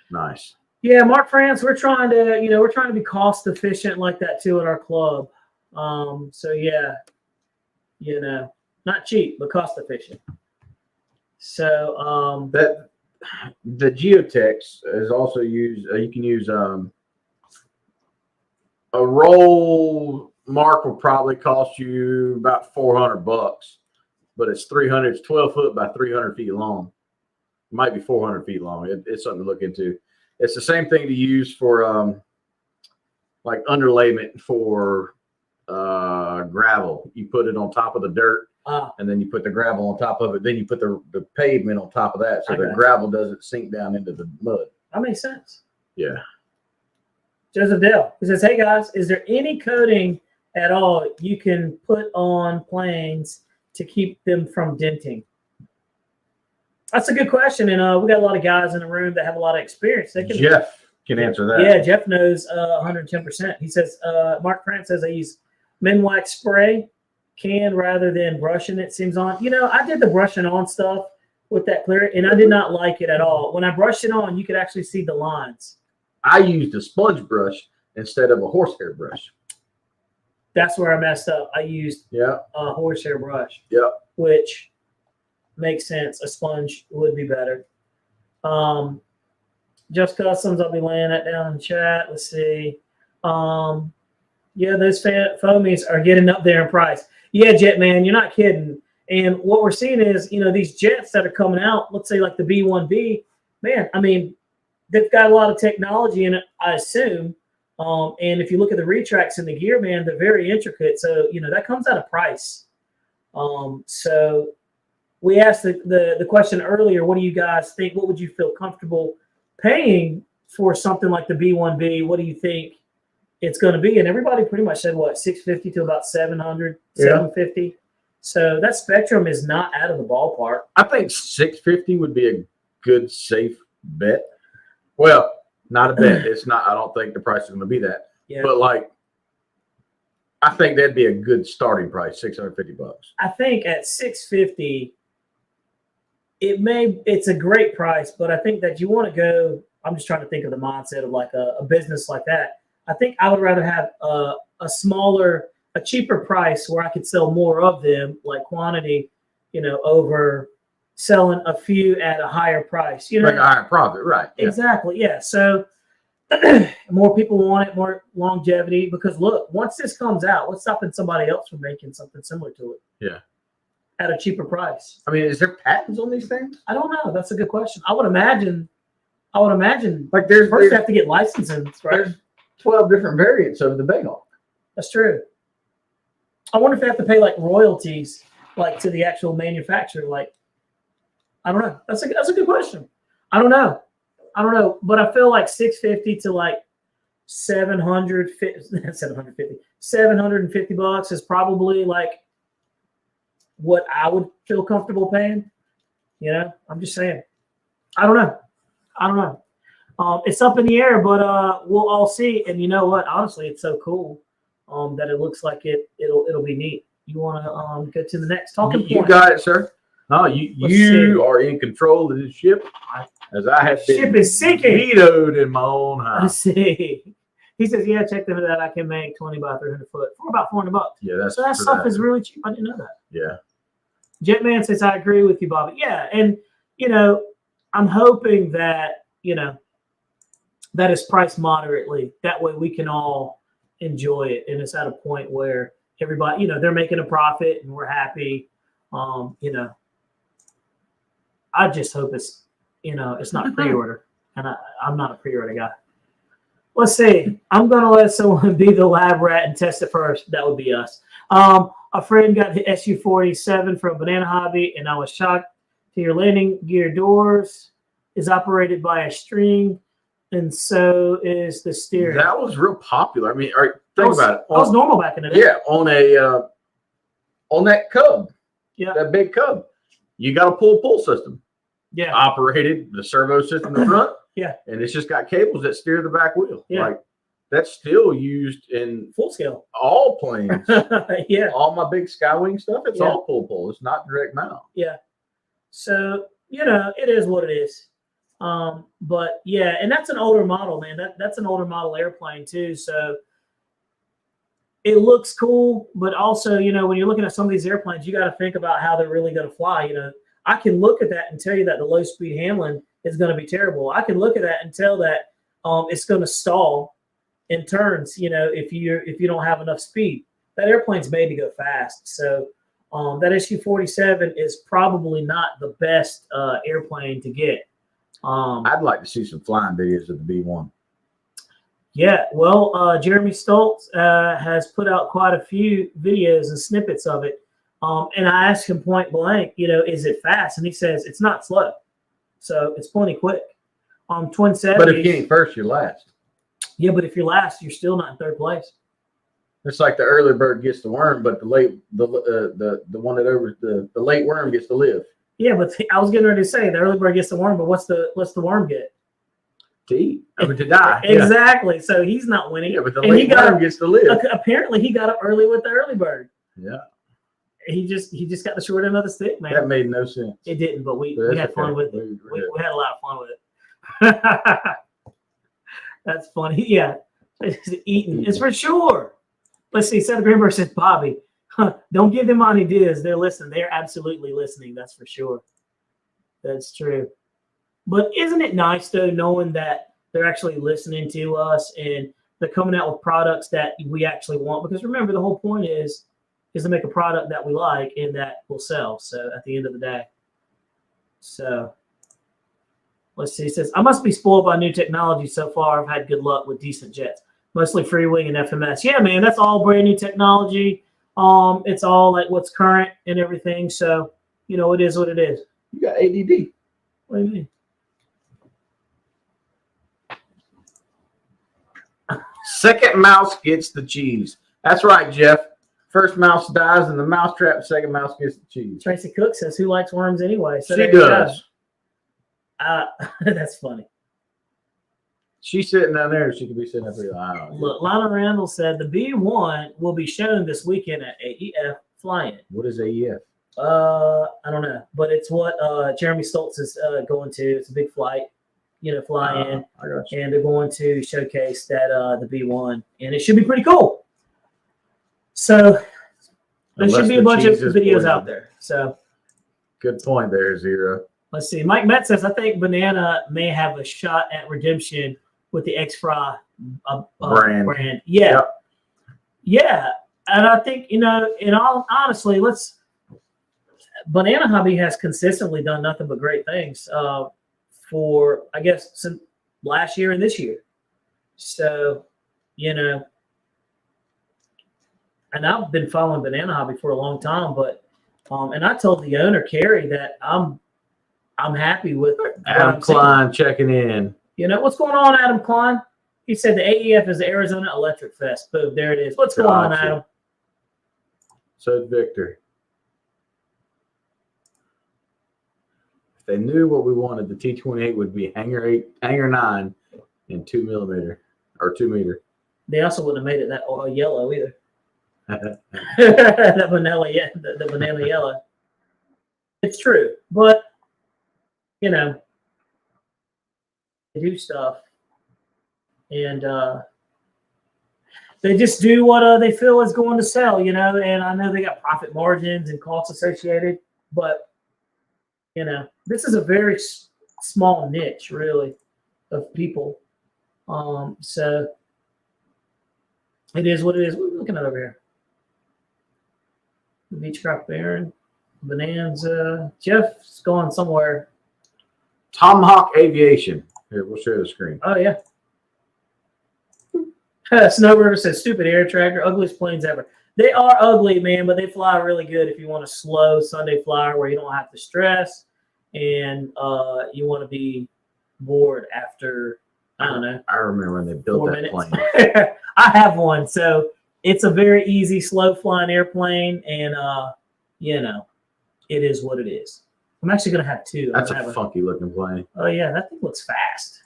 Nice. Yeah, Mark France, we're trying to be cost efficient like that too at our club. So yeah, not cheap, but cost efficient. So that the Geotex is also used. You can use a roll. Mark will probably cost you about $400, but it's 300. It's 12 foot by 300 feet long. It might be 400 feet long. It's something to look into. It's the same thing to use for like underlayment for gravel. You put it on top of the dirt, and then you put the gravel on top of it. Then you put the pavement on top of that, so the gravel doesn't sink down into the mud. That makes sense. Yeah. Joseph Dale, he says, "Hey guys, is there any coating at all you can put on planes to keep them from denting?" That's a good question, and we got a lot of guys in the room that have a lot of experience. Jeff can answer that. Yeah, Jeff knows 110%. He says, Mark France says, "I use Minwax spray can rather than brushing it. Seems on." I did the brushing on stuff with that clear, and I did not like it at all. When I brushed it on, you could actually see the lines. I used a sponge brush instead of a horsehair brush. That's where I messed up. I used a horsehair brush. Yeah. Which makes sense. A sponge would be better. Just Customs, I'll be laying that down in chat. Let's see. Yeah, those foamies are getting up there in price. Yeah, Jet Man, you're not kidding. And what we're seeing is, these jets that are coming out, let's say like the B1B, man, I mean, they've got a lot of technology in it, I assume. And if you look at the retracts and the gear, man, they're very intricate. So, that comes at a price. So we asked the question earlier, what do you guys think? What would you feel comfortable paying for something like the B1B? What do you think it's going to be? And everybody pretty much said, what, $650 to about $700, $750. So that spectrum is not out of the ballpark. I think $650 would be a good, safe bet. Well, not a bet. It's not. I don't think the price is going to be that. Yeah. But I think that'd be a good starting price, $650. I think at $650, it's a great price, but I think that you want to go. I'm just trying to think of the mindset of like a business like that. I think I would rather have a cheaper price where I could sell more of them, like quantity, over selling a few at a higher price. Like a higher profit, right? Yeah. Exactly. Yeah. So more people want it, more longevity. Because look, once this comes out, what's stopping somebody else from making something similar to it? Yeah. At a cheaper price. I mean, is there patents on these things? I don't know. That's a good question. I would imagine. Like there's first you have to get licensing, right? There's 12 different variants of the Bayhawk. That's true. I wonder if they have to pay like royalties, like to the actual manufacturer. Like, I don't know. That's a good question. I don't know. But I feel like $650 to like $750 is probably like what I would feel comfortable paying. I'm just saying. I don't know. It's up in the air, but we'll all see. And you know what? Honestly, it's so cool that it looks like it'll be neat. You want to go to the next talking point? You got it, sir. Oh, you are in control of this ship, as I have been. Ship is sinking. Vetoed in my own house. Let's see. He says, "Yeah, check them that I can make 20 by 300 foot for about $400." Yeah, that stuff is really cheap. I didn't know that. Yeah. Jetman says, "I agree with you, Bobby." Yeah, and I'm hoping that that is priced moderately. That way we can all enjoy it, and it's at a point where everybody, they're making a profit and we're happy. I just hope it's not pre-order, and I'm not a pre-order guy. Let's see. I'm gonna let someone be the lab rat and test it first. That would be us. A friend got the SU-47 from Banana Hobby, and I was shocked to your landing gear doors is operated by a string, and so is the steering. That was real popular. I mean, all right, think about it. That was normal back in the day. Yeah, on that Cub. Yeah. That big Cub. You got a pull system. Yeah. Operated the servo system in the front. Yeah. And it's just got cables that steer the back wheel. Yeah. Like that's still used in full scale. All planes. Yeah. All my big Skywing stuff, it's all pull. It's not direct mount. Yeah. So, it is what it is. But yeah, and that's an older model, man. That's an older model airplane too. So it looks cool, but also, when you're looking at some of these airplanes, you got to think about how they're really going to fly. I can look at that and tell you that the low speed handling is going to be terrible. I can look at that and tell that it's going to stall in turns, if you don't have enough speed. That airplane's made to go fast. So that SU-47 is probably not the best airplane to get. I'd like to see some flying videos of the B-1. Yeah, well, Jeremy Stoltz has put out quite a few videos and snippets of it. And I asked him point blank, is it fast? And he says it's not slow. So it's plenty quick. Twin Seventies. But if you ain't first, you're last. Yeah, but if you're last, you're still not in third place. It's like the early bird gets the worm, but the late one that over the late worm gets to live. Yeah, but I was getting ready to say the early bird gets the worm, but what's the worm get? To eat, to die. Exactly. Yeah. So he's not winning. Yeah, but the late worm gets to live. Apparently, he got up early with the early bird. Yeah. He just got the short end of the stick, man. That made no sense. It didn't, but we had fun with it. We had a lot of fun with it. That's funny. Yeah. Eating. It's for sure. Let's see. Seth Greenberg says, Bobby, don't give them ideas. They're listening. They're absolutely listening. That's for sure. That's true. But isn't it nice, though, knowing that they're actually listening to us and they're coming out with products that we actually want? Because remember, the whole point is to make a product that we like and that will sell. So at the end of the day. So let's see. It says, I must be spoiled by new technology so far. I've had good luck with decent jets. Mostly free wing and FMS. Yeah, man, that's all brand new technology. It's all like what's current and everything. So, it is what it is. You got ADD. What do you mean? Second mouse gets the cheese. That's right, Jeff. First mouse dies in the mousetrap. Second mouse gets the cheese. Tracy Cook says, who likes worms anyway? So she does. That's funny. She's sitting down there. She could be sitting up here. Look, Lana Randall said the B1 will be shown this weekend at AEF Flying. What is AEF? I don't know, but it's what Jeremy Stoltz is going to. It's a big flight, fly in, and they're going to showcase that the B1, and it should be pretty cool. So there should be a bunch of videos out there. So good point there, Zero. Let's see. Mike Metz says, I think Banana may have a shot at redemption with the X-Fry brand. Yeah. Yep. Yeah. And I think, honestly, Banana Hobby has consistently done nothing but great things for, I guess, since last year and this year. So, and I've been following Banana Hobby for a long time, but, and I told the owner, Carrie, that I'm happy with Adam Klein checking in. What's going on, Adam Klein? He said the AEF is the Arizona Electric Fest. Boom, there it is. What's going on, Adam? So, Victor. If they knew what we wanted, the T-28 would be Hanger 9 in 2 millimeter or 2 meter. They also wouldn't have made it that yellow either. That vanilla, the banana yellow. It's true, but they do stuff, and they just do what they feel is going to sell, and I know they got profit margins and costs associated, but this is a very small niche, really, of people. So it is what it is. What are we looking at over here? The Beechcraft Baron, Bonanza. Jeff's going somewhere. Tomahawk Aviation. Here, we'll share the screen. Oh, yeah. Snowbird says, stupid air tractor, ugliest planes ever. They are ugly, man, but they fly really good if you want a slow Sunday flyer where you don't have to stress and you want to be bored after, I don't know. I remember when they built that plane. I have one, so it's a very easy, slow flying airplane, and, it is what it is. I'm actually going to have two. That's a funky looking plane. Oh, yeah, that thing looks fast.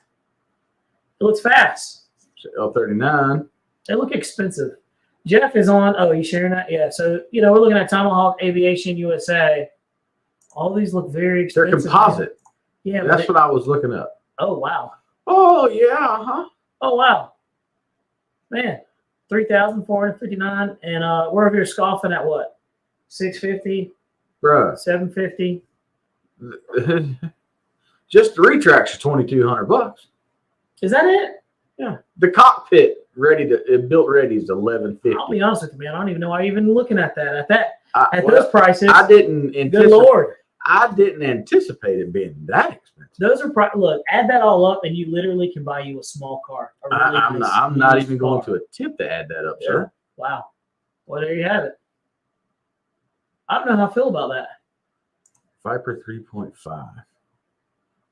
It looks fast. L-39. They look expensive. Jeff is on. Oh, you sharing that? Yeah. So, we're looking at Tomahawk Aviation USA. All these look very expensive. They're composite. Yeah. That's what I was looking up. Oh, wow. Oh, yeah. Huh? Oh, wow. Man, $3,459. And we're over here scoffing at what? $650? Bruh. $750? Just the retracts are $2,200. Is that it? Yeah. The cockpit built ready is $1,150. I'll be honest with you, man. I don't even know why you're even looking at that. At those prices. I didn't. Good Lord. I didn't anticipate it being that expensive. Those are look. Add that all up, and you literally can buy you a small car. A really I'm nice not used even going car. to attempt to add that up, Yeah. sir. Wow. Well, there you have it. I don't know how I feel about that. Viper 3.5.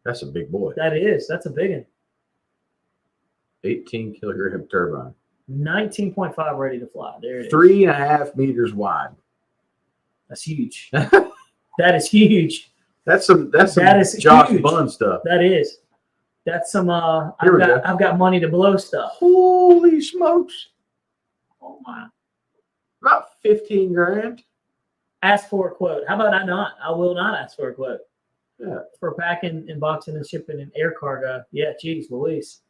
That's a big boy. That's a big one. 18 kilogram turbine. 19.5 ready to fly. There it is. 3.5 meters wide. That's huge. That is huge. That's some That is Josh huge. Bunn stuff. That is. That's some Here we go. I've got money to blow stuff. Holy smokes. Oh my. About 15 grand. Ask for a quote. How about I not? I will not ask for a quote. Yeah. For packing and boxing and shipping and air cargo. Yeah, geez, Louise.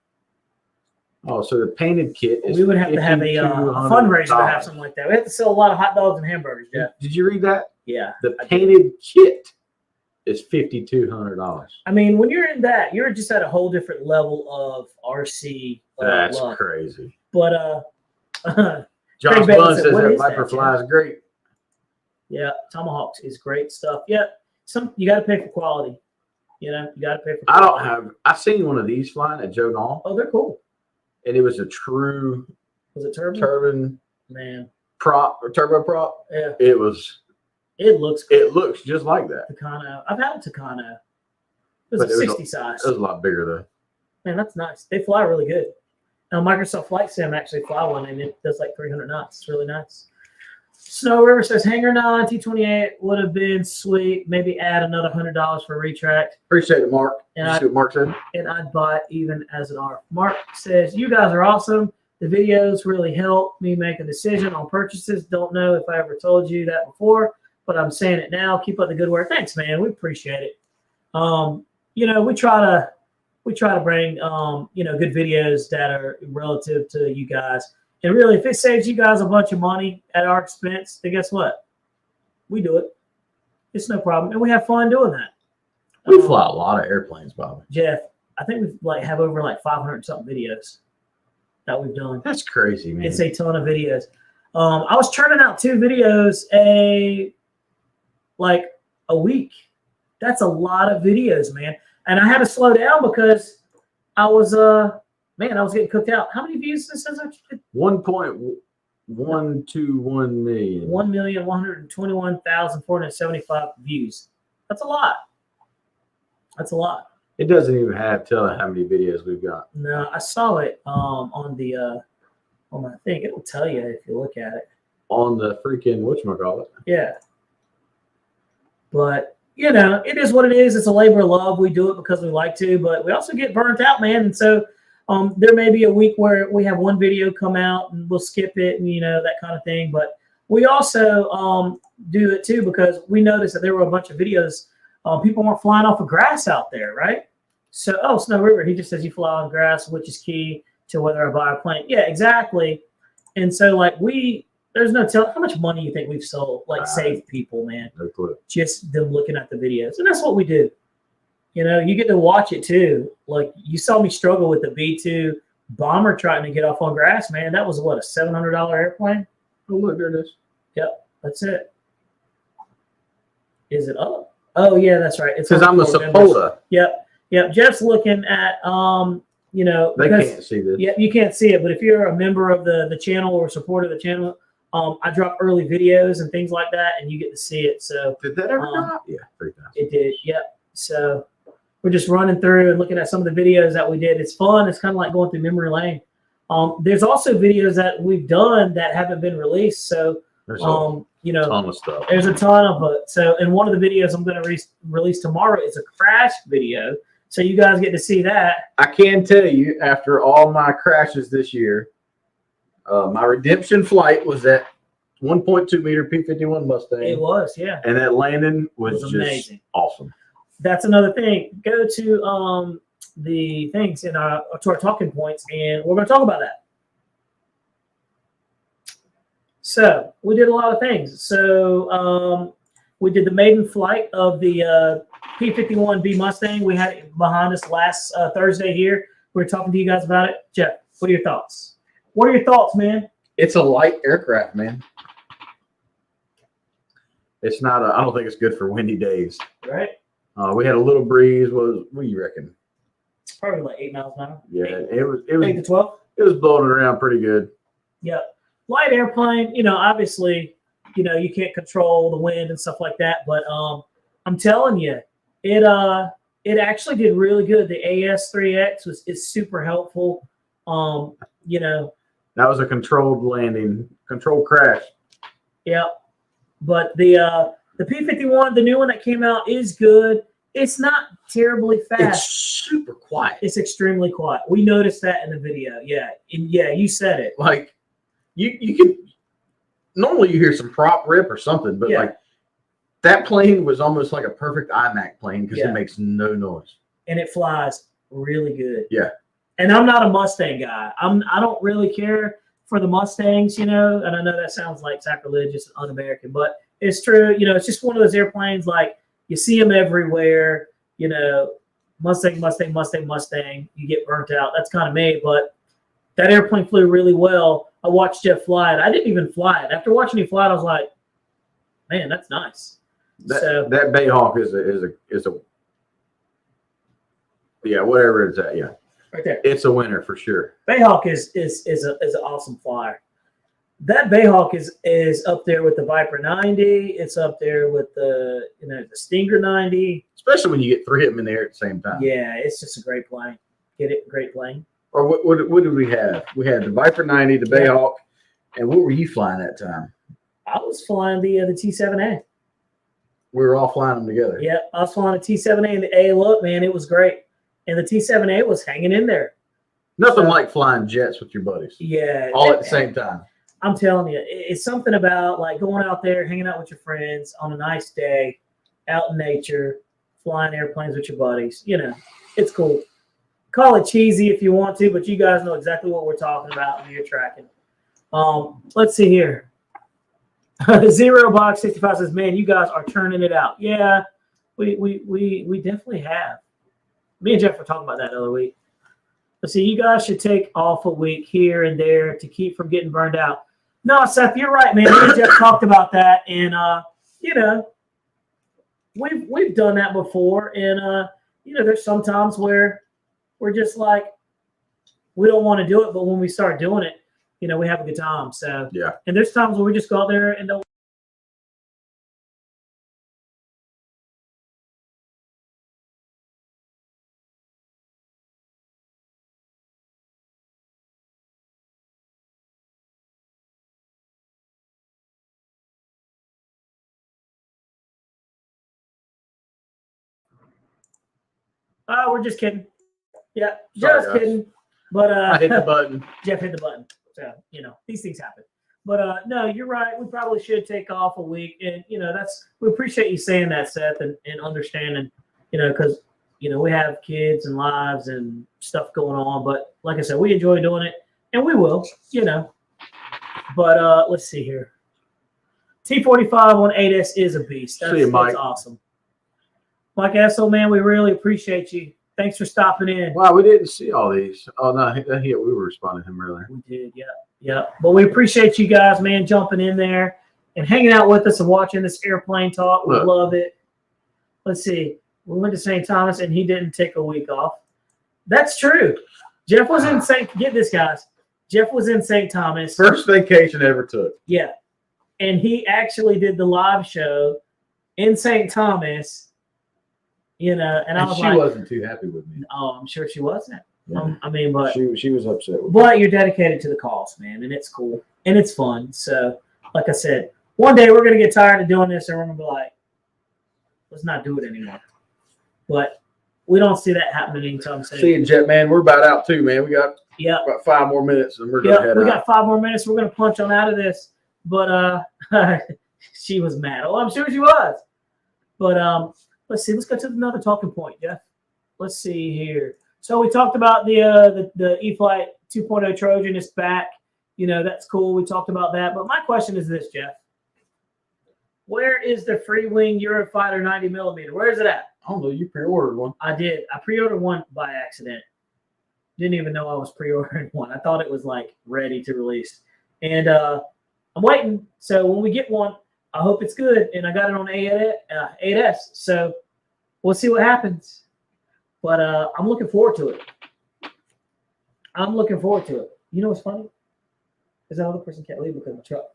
Oh, so the painted kit is We would have to have a fundraiser to have something like that. We have to sell a lot of hot dogs and hamburgers, Jeff. Did you read that? Yeah. The painted kit is $5,200. I mean, when you're in that, you're just at a whole different level of RC. That's love. crazy. But Josh Bailey Bunn said, says "What that is Viper that, fly is great. yeah, Tomahawks is great stuff. Yeah, you got to pay for quality. You know, you got to pay for quality. I seen one of these flying at Joe Nall, Oh, they're cool. and it was a true Was it turbo? turbine Man, prop or turbo prop. yeah, It was. it looks cool. It looks just like that. Takano. I've had a Takano. It was But a 60 size. It was a lot bigger though. Man, that's nice. They fly really good. Now, Microsoft Flight Sim actually fly one, and it does like 300 knots. It's really nice. Snow River says Hanger 9 T28 would have been sweet. Maybe add another $100 for retract. Appreciate it, Mark. And Did you see what Mark said? And I'd buy it even as an ARF. Mark says, you guys are awesome. The videos really help me make a decision on purchases. Don't know if I ever told you that before, but I'm saying it now. Keep up the good work. Thanks, man. We appreciate it. You know, we try to bring you know, good videos that are relative to you guys. And really, if it saves you guys a bunch of money at our expense, then guess what? We do it. It's no problem, and we have fun doing that. We fly a lot of airplanes, Bobby. Jeff, I think we have over 500 something videos that we've done. That's crazy, man. It's a ton of videos. I was churning out 2 videos a week. That's a lot of videos, man. And I had to slow down because I was getting cooked out. How many views this is? 1.121 million. 1,121,475 views. That's a lot. That's a lot. It doesn't even tell how many videos we've got. No, I saw it on my thing. It'll tell you if you look at it. On the freaking whatchamacallit. Yeah. But you know, it is what it is. It's a labor of love. We do it because we like to, but we also get burnt out, man. And so there may be a week where we have one video come out and we'll skip it and, you know, that kind of thing. But we also do it too because we noticed that there were a bunch of videos. People weren't flying off of grass out there, right? So, Snow River, he just says you fly on grass, which is key to whether I buy a plane. Yeah, exactly. And so, there's no telling how much money you think we've sold, saved people, man. No clue. Just them looking at the videos. And that's what we do. You know, you get to watch it too. Like, you saw me struggle with the B-2 bomber trying to get off on grass, man. That was, what, a $700 airplane? Oh, look, there it is. Yep, that's it. Is it up? Oh, yeah, that's right. It's because I'm a supporter. Yep. Jeff's looking at, you know. They can't see this. Yeah, you can't see it. But if you're a member of the channel or supporter of the channel, I drop early videos and things like that, and you get to see it. So did that ever drop? Yeah, 3,000. It did. Yep. So we're just running through and looking at some of the videos that we did. It's fun. It's kind of like going through memory lane. There's also videos that we've done that haven't been released. So there's you know, ton of stuff. There's a ton of it. So, and one of the videos I'm going to release tomorrow is a crash video. So you guys get to see that. I can tell you, after all my crashes this year, my redemption flight was that 1.2 meter P-51 Mustang. It was, yeah. And that landing was just amazing. Awesome. That's another thing. Go to the things to our talking points, and we're going to talk about that. So we did a lot of things. So we did the maiden flight of the P-51B Mustang. We had it behind us last Thursday here. We were talking to you guys about it. Jeff, what are your thoughts? What are your thoughts, man? It's a light aircraft, man. It's not I don't think it's good for windy days. Right. We had a little breeze. What do you reckon? Probably like 8 miles an hour. Yeah, 8 it was to 12. it was blowing around pretty good. Yeah. Light airplane, you know, obviously, you know, you can't control the wind and stuff like that, but I'm telling you, it actually did really good. The AS3X is super helpful. You know, That was a controlled landing, controlled crash. yeah. But the P-51, the new one that came out, is good. It's not terribly fast. It's super quiet. It's extremely quiet. We noticed that in the video. Yeah. And yeah, you said it. Like you could normally you hear some prop rip or something, but Yeah. like that plane was almost like a perfect IMAC plane because Yeah. it makes no noise. And it flies really good. Yeah. And I'm not a Mustang guy. I don't really care for the Mustangs, you know, and I know that sounds like sacrilegious and un-American, but it's true. You know, it's just one of those airplanes, like you see them everywhere, you know, Mustang, Mustang, Mustang, Mustang, you get burnt out. That's kind of me, but that airplane flew really well. I watched Jeff fly it. I didn't even fly it. After watching him fly it, I was like, man, that's nice. That Bayhawk is a yeah, whatever it's at, yeah. Right there. It's a winner for sure. Bayhawk is an awesome flyer. That Bayhawk is up there with the Viper 90. It's up there with the the Stinger 90. Especially when you get three of them in the air at the same time. Yeah, it's just a great plane. Get it? Great plane. Or what did we have? We had the Viper 90, the Bayhawk, and what were you flying that time? I was flying the T7A. We were all flying them together. Yeah, I was flying the T7A and the A. Look, man, it was great. And the T7A was hanging in there. Nothing like flying jets with your buddies. Yeah. All at the same time. I'm telling you, it's something about like going out there, hanging out with your friends on a nice day, out in nature, flying airplanes with your buddies. You know, it's cool. Call it cheesy if you want to, but you guys know exactly what we're talking about when you're tracking. Let's see here. Zero Box 65 says, "Man, you guys are turning it out." Yeah, we definitely have. Me and Jeff were talking about that the other week. But see, you guys should take off a week here and there to keep from getting burned out. No, Seth, you're right, man. Me and Jeff talked about that, and you know, we've done that before, and you know, there's some times where we're just like we don't want to do it, but when we start doing it, you know, we have a good time. So yeah, and there's times where we just go out there and don't. We're just kidding. Yeah, just kidding. But I hit the button. Jeff hit the button. So, you know, these things happen. But no, you're right. We probably should take off a week. And, you know, we appreciate you saying that, Seth, and understanding, you know, because, you know, we have kids and lives and stuff going on. But like I said, we enjoy doing it, and we will, you know. But let's see here. T45 on 8S is a beast. See you, Mike. That's awesome. Mike Esso, man, we really appreciate you. Thanks for stopping in. Wow, we didn't see all these. Oh, no, we were responding to him earlier. We did, yeah. Yeah. But we appreciate you guys, man, jumping in there and hanging out with us and watching this airplane talk. We love it. Let's see. We went to St. Thomas, and he didn't take a week off. That's true. Jeff was in get this, guys. Jeff was in St. Thomas. First vacation ever took. Yeah. And he actually did the live show in St. Thomas. You know, and I was she wasn't too happy with me. Oh, I'm sure she wasn't. Yeah. I mean, but she was upset with me. But you're dedicated to the cause, man, and it's cool and it's fun. So, like I said, one day we're gonna get tired of doing this, and we're gonna be like, let's not do it anymore. But we don't see that happening anytime soon. See you, Jet Man. We're about out too, man. We got about 5 more minutes, and we're gonna head out. We got 5 more minutes. We're gonna punch on out of this. But she was mad. Oh, I'm sure she was. But let's see. Let's go to another talking point, Jeff. Let's see here. So we talked about the E-Flight 2.0 Trojan is back. You know, that's cool. We talked about that. But my question is this, Jeff. Where is the free wing Eurofighter 90mm? Where is it at? I don't know. You pre-ordered one. I did. I pre-ordered one by accident. Didn't even know I was pre-ordering one. I thought it was like ready to release. And I'm waiting. So when we get one, I hope it's good. And I got it on 8S. So we'll see what happens. But I'm looking forward to it. I'm looking forward to it. You know what's funny? Is that other person can't leave because of the truck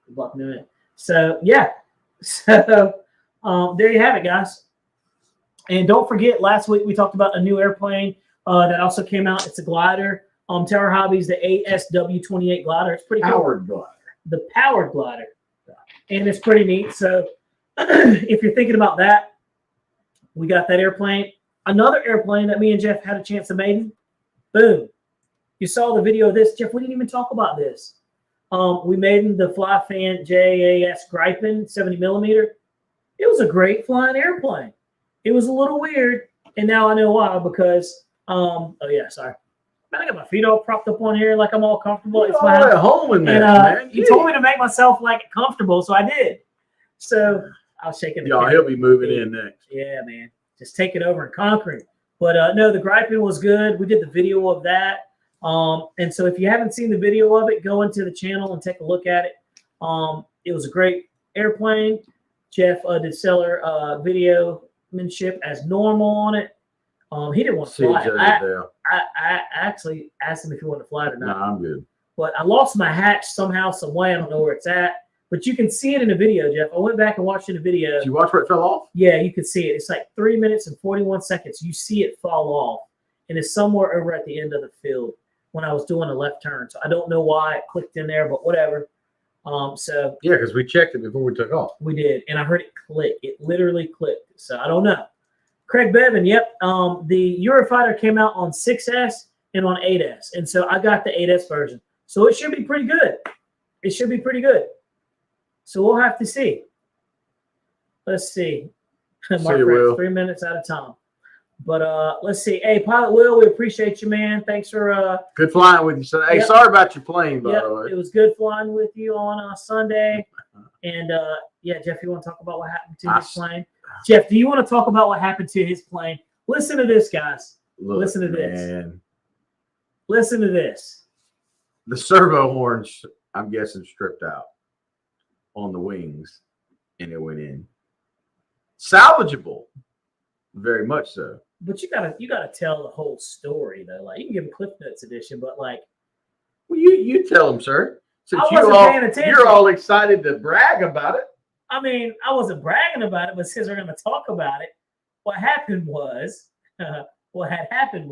blocking them in. So yeah. So there you have it, guys. And don't forget, last week we talked about a new airplane that also came out. It's a glider. Tower Hobbies, the ASW28 glider. It's pretty cool. Powered glider. The powered glider. And it's pretty neat. So if you're thinking about that, we got that airplane. Another airplane that me and Jeff had a chance to maiden. Boom. You saw the video of this. Jeff, we didn't even talk about this. We made the Fly Fan JAS Gripen 70 millimeter. It was a great flying airplane. It was a little weird, and now I know why, because oh yeah, sorry. Man, I got my feet all propped up on here like I'm all comfortable. It's my at home in there, man. You told me to make myself like comfortable, so I did. So I was shaking the Y'all, he'll be moving in next. Yeah, man. Just take it over and conquer it. But no, the Gripen was good. We did the video of that. And so if you haven't seen the video of it, go into the channel and take a look at it. It was a great airplane. Jeff did stellar videomanship as normal on it. He didn't want to fly it. I actually asked him if he wanted to fly it or not. No, I'm good. But I lost my hatch somehow, some way. I don't know where it's at. But you can see it in the video, Jeff. I went back and watched it in the video. Did you watch where it fell off? Yeah, you can see it. It's like 3 minutes and 41 seconds. You see it fall off. And it's somewhere over at the end of the field when I was doing a left turn. So I don't know why it clicked in there, but whatever. So yeah, because we checked it before we took off. We did. And I heard it click. It literally clicked. So I don't know. Craig Bevan, yep. The Eurofighter came out on 6S and on 8S. And so I got the 8S version. So it should be pretty good. It should be pretty good. So we'll have to see. Let's see. Mark Rex, 3 minutes at a time. But let's see. Hey, Pilot Will, we appreciate you, man. Thanks for good flying with you. So, hey, sorry about your plane, by the way. It was good flying with you on Sunday. And yeah, Jeff, you want to talk about what happened to his plane? Jeff, do you want to talk about what happened to his plane? Listen to this, guys. Listen to this. Listen to this. The servo horns, I'm guessing, stripped out on the wings, and it went in. Salvageable, very much so. But you gotta tell the whole story though. Like you can give a Cliff Notes edition, but like, well, you tell them, sir. Since paying attention. You're all excited to brag about it. I mean, I wasn't bragging about it, but since we're gonna talk about it, what had happened was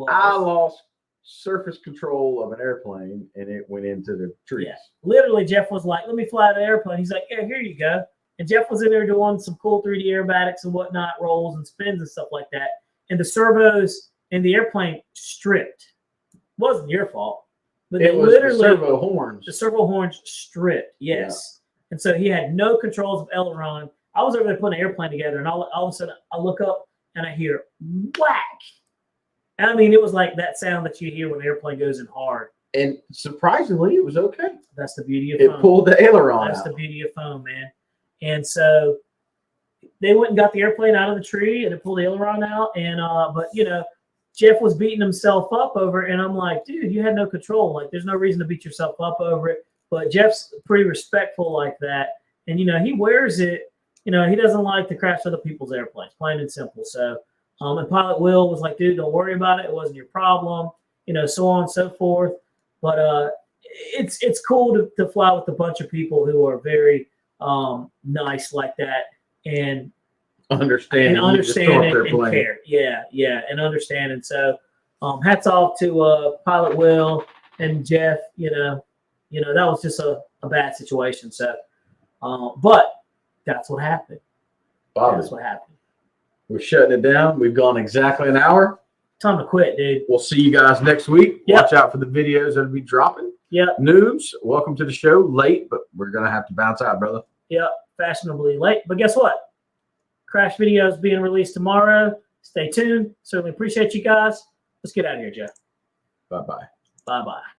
I lost surface control of an airplane and it went into the trees. Yeah. Literally, Jeff was like, let me fly the airplane. He's like, yeah, here you go. And Jeff was in there doing some cool 3D aerobatics and whatnot, rolls and spins and stuff like that. And the servos in the airplane stripped. It wasn't your fault. But it was literally the servo horns. The servo horns stripped, yes. Yeah. And so he had no controls of aileron. I was over there putting an airplane together, and all of a sudden I look up and I hear whack. I mean, it was like that sound that you hear when an airplane goes in hard. And surprisingly, it was okay. That's the beauty of foam. It pulled the aileron That's the beauty of foam, man. And so they went and got the airplane out of the tree, and it pulled the aileron out. And but you know, Jeff was beating himself up over it, and I'm like, dude, you had no control. Like, there's no reason to beat yourself up over it. But Jeff's pretty respectful like that, and you know, he wears it. You know, he doesn't like to crash other people's airplanes, plain and simple. So. And Pilot Will was like, dude, don't worry about it. It wasn't your problem, you know, so on and so forth. But it's cool to fly with a bunch of people who are very nice like that and understand and care. Yeah, and understand. And so hats off to Pilot Will and Jeff. You know, that was just a bad situation. So, but that's what happened. That's what happened. We're shutting it down. We've gone exactly an hour. Time to quit, dude. We'll see you guys next week. Yep. Watch out for the videos that'll be dropping. Yep. Noobs, welcome to the show. Late, but we're going to have to bounce out, brother. Yep. Fashionably late. But guess what? Crash videos being released tomorrow. Stay tuned. Certainly appreciate you guys. Let's get out of here, Jeff. Bye-bye. Bye-bye.